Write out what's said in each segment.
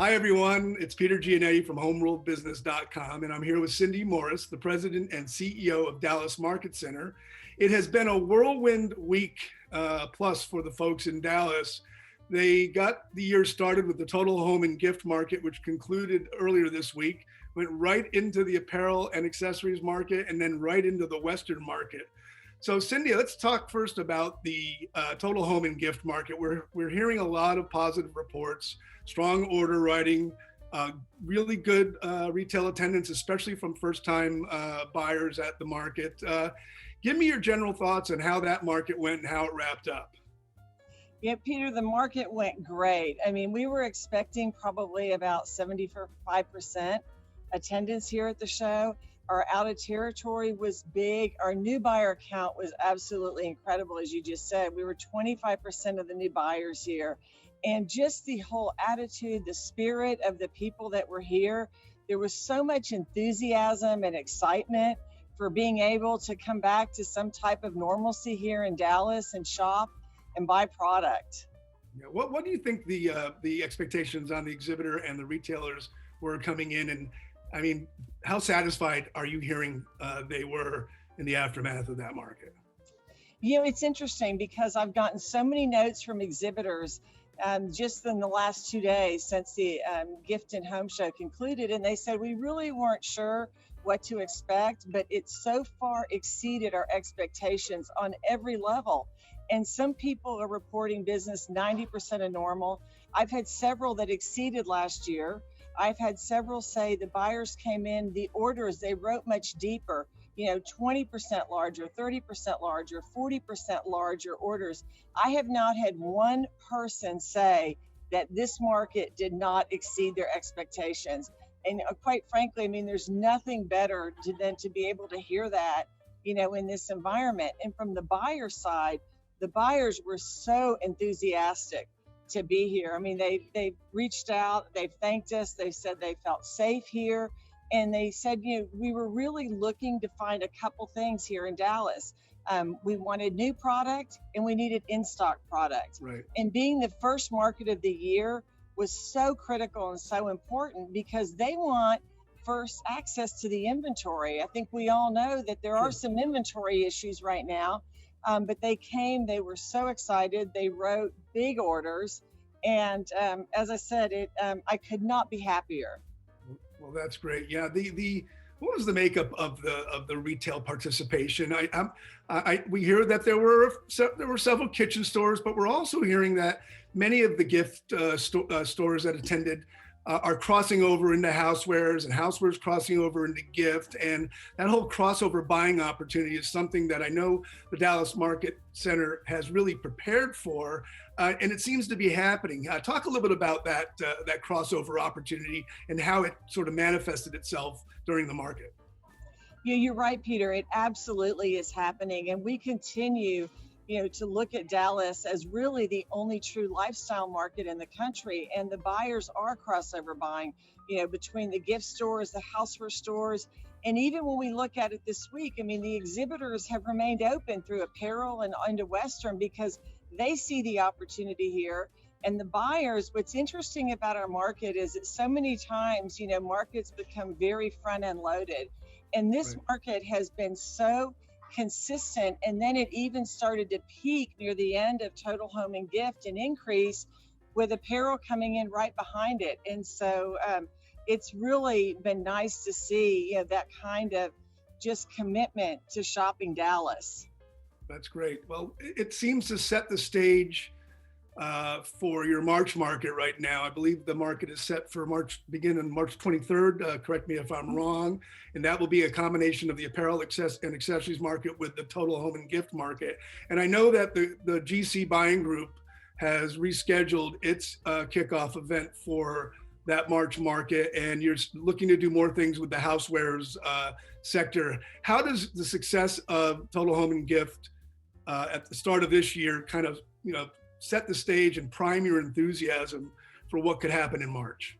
Hi, everyone. It's Peter Giannetti from homeworldbusiness.com, and I'm here with Cindy Morris, the president and CEO of Dallas Market Center. It has been a whirlwind week plus for the folks in Dallas. They got the year started with the total home and gift market, which concluded earlier this week, went right into the apparel and accessories market, and then right into the Western market. So Cindy, let's talk first about the total home and gift market. We're hearing a lot of positive reports, strong order writing, really good retail attendance, especially from first-time buyers at the market. Give me your general thoughts on how that market went and how it wrapped up. Yeah, Peter, the market went great. I mean, we were expecting probably about 75% attendance here at the show. Our out of territory was big. Our new buyer count was absolutely incredible, as you just said. We were 25% of the new buyers here. And just the whole attitude, the spirit of the people that were here, there was so much enthusiasm and excitement for being able to come back to some type of normalcy here in Dallas and shop and buy product. Yeah, what do you think the expectations on the exhibitor and the retailers were coming in? And I mean, how satisfied are you hearing they were in the aftermath of that market? You know, it's interesting because I've gotten so many notes from exhibitors just in the last 2 days since the gift and home show concluded, and they said we really weren't sure what to expect, but it so far exceeded our expectations on every level. And some people are reporting business 90% of normal. I've had several that exceeded last year. I've had several say the buyers came in, the orders, they wrote much deeper, 20% larger, 30% larger, 40% larger orders. I have not had one person say that this market did not exceed their expectations. And quite frankly, I mean, there's nothing better than to be able to hear that, in this environment. And from the buyer side, the buyers were so enthusiastic to be here. I mean, they reached out, they've thanked us, they said they felt safe here. And they said, we were really looking to find a couple things here in Dallas. We wanted new product and we needed in-stock product. Right. And being the first market of the year was so critical and so important because they want first access to the inventory. I think we all know that there are some inventory issues right now, but they came, they were so excited, they wrote big orders. And as I said, I could not be happier. Well, that's great. Yeah, what was the makeup of the retail participation? We hear that there were several kitchen stores, but we're also hearing that many of the gift stores that attended are crossing over into housewares, and housewares crossing over into gift, and that whole crossover buying opportunity is something that I know the Dallas Market Center has really prepared for, and it seems to be happening. Talk a little bit about that crossover opportunity and how it sort of manifested itself during the market. Yeah, you're right, Peter. It absolutely is happening, and we continue to look at Dallas as really the only true lifestyle market in the country. And the buyers are crossover buying, between the gift stores, the houseware stores. And even when we look at it this week, I mean, the exhibitors have remained open through apparel and into Western because they see the opportunity here. And the buyers, what's interesting about our market is that so many times, markets become very front end loaded. And this market has been so consistent, and then it even started to peak near the end of total home and gift and increase with apparel coming in right behind it. And so it's really been nice to see that kind of just commitment to shopping Dallas. That's great. Well, it seems to set the stage for your March market right now. I believe the market is set for begin on March 23rd. Correct me if I'm wrong. And that will be a combination of the apparel and accessories market with the total home and gift market. And I know that the GC buying group has rescheduled its kickoff event for that March market, and you're looking to do more things with the housewares sector. How does the success of total home and gift at the start of this year kind of, set the stage and prime your enthusiasm for what could happen in March?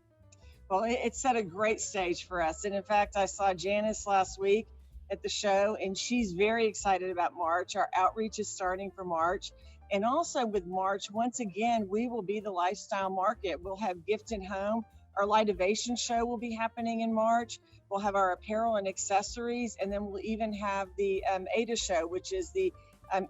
Well, it set a great stage for us. And in fact, I saw Janice last week at the show, and she's very excited about March. Our outreach is starting for March. And also with March, once again, we will be the lifestyle market. We'll have gift and home Our lightivation show will be happening in March. We'll have our apparel and accessories, and then we'll even have the ADA show, which is the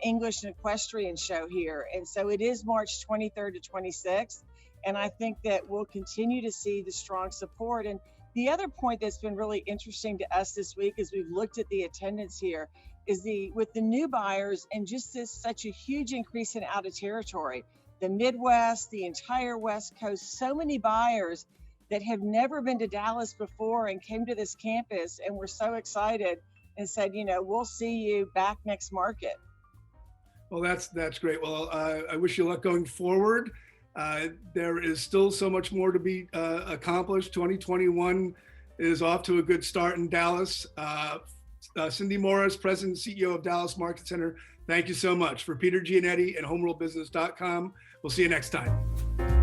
English and equestrian show here. And so it is March 23rd to 26th. And I think that we'll continue to see the strong support. And the other point that's been really interesting to us this week as we've looked at the attendance here is with the new buyers and just such a huge increase in out of territory, the Midwest, the entire West Coast, so many buyers that have never been to Dallas before and came to this campus and were so excited and said, we'll see you back next market. Well, that's great. Well, I wish you luck going forward. There is still so much more to be accomplished. 2021 is off to a good start in Dallas. Cindy Morris, President and CEO of Dallas Market Center, thank you so much. For Peter Giannetti and HomeRuleBusiness.com, we'll see you next time.